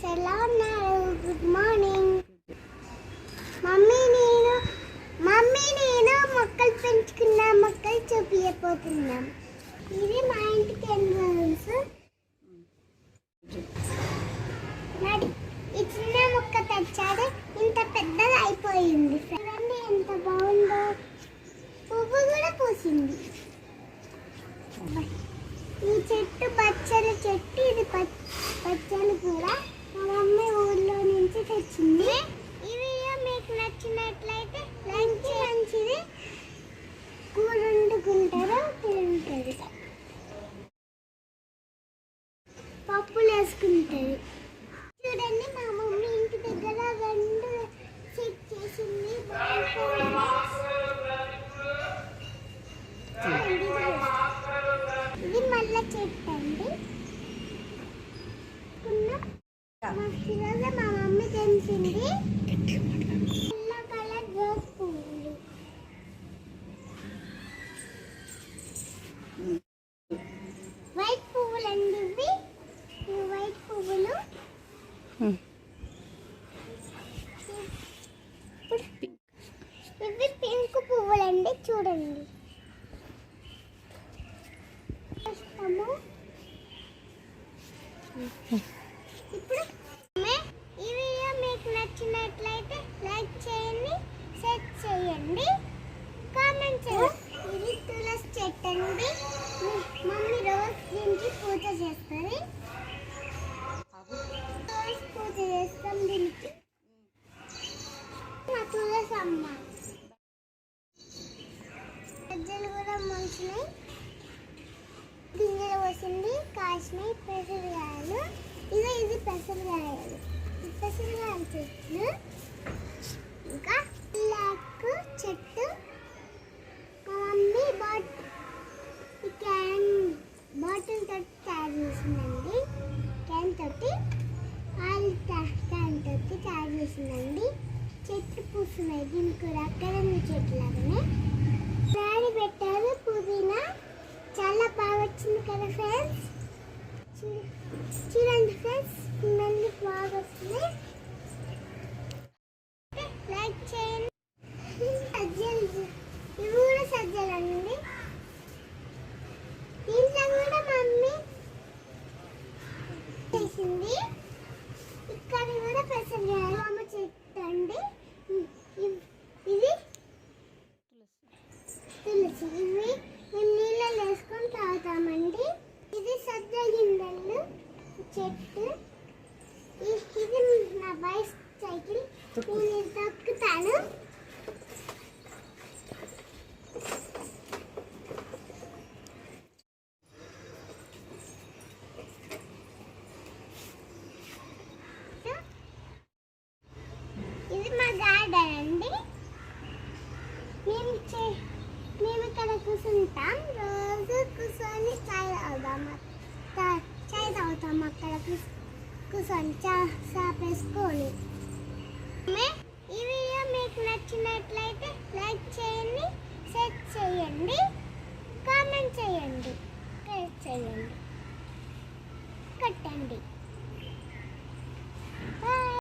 ఎలా ఉన్నారు? Good morning. Mummy నేను మొక్కలు పెంచుకున్నా, మొక్కలు చూపించబోతున్నాం. ఇది మా ఇంటికి ఎంట్రన్స్. ఈ చిన్న మొక్క తెచ్చాడు, ఇంత పెద్దగా అయిపోయింది. చూడండి ఎంత బాగుందో, పువ్వు కూడా పూసింది. ఈ చెట్టు పచ్చని చెట్టు, ఇది పచ్చని కూడా మా మమ్మీ ఊర్లో నుంచి తెచ్చింది. ఈ వీడియో మీకు నచ్చినట్లయితే లైక్ చేయండి. కూర వండుకుంటారు, తింటారు, పప్పులు వేసుకుంటారు. చూడండి మా మమ్మీ ఇంటి దగ్గర 2 సెట్ చేసింది. ఇది మళ్ళీ చెట్టు అండి. మా మమ్మీ తెంచింది ఎల్లో కలర్ రోజ్ పువ్వులు. వైట్ పువ్వులు అండి. ఇవి వైట్ పువ్వులు. ఇవి పింక్ పువ్వులు అండి. చూడండి. ఇప్పుడు ఈ వీడియో మీకు నచ్చినట్లయితే లైక్ చేయండి, షేర్ చేయండి, కామెంట్ చేయండి. ఇది తులసి చెట్టు అండి. మమ్మీ రోజు దీనికి పూజ చేస్తుంది. రోజు పూజ చేస్తాం దీనికి. మా తులసి అమ్మ సజ్జలు కూడా మంచినాయి, గింజలు పోసింది, కాసినాయి పెసరకాయలు. ఇది పెసరకాయలు, పెసరకాయల చెట్లు. ఇంకా బ్లాక్ చెట్టు. మా మమ్మీ బాటిల్ తోటి తయారు చేసిందండి. క్యాన్ తోటి తయారు చేసిందండి. చెట్లు పూస్తున్నాయి. దీనికి కూడా అక్కడ చెట్లు లాగానే దాడి పెట్టారు. పుదీనా చాలా బాగా వచ్చింది కదా ఫ్రెండ్స్. చూడండి ఫ్రెండ్స్, మళ్ళీ బాగా వస్తుంది. లైక్ చేయండి. సజ్జలు, ఇవి కూడా సజ్జలు అండి. దీంట్లో కూడా మమ్మీ చేసింది. ఇక్కడ కూడా పెసరకాయలు అమ్మ చెట్టు అండి. ఇది తులసి. ఇవి మేము నీళ్ళలో వేసుకొని తాగుతామండి. ఇది సజ్జ గింజలు చెట్టు. ఇది నా బైసైకిల్, నేను తొక్కుతాను. ఇది మా గార్డెన్ అండి. మేము ఇక్కడ కూర్చుంటాం. రోజు కూర్చొని చాయ్ తాగుతాం అక్కడ కూర్చొని చాపేసుకొని. ఈ వీడియో మీకు నచ్చినట్లయితే లైక్ చేయండి, షేర్ చేయండి, కామెంట్ చేయండి, కట్టండి.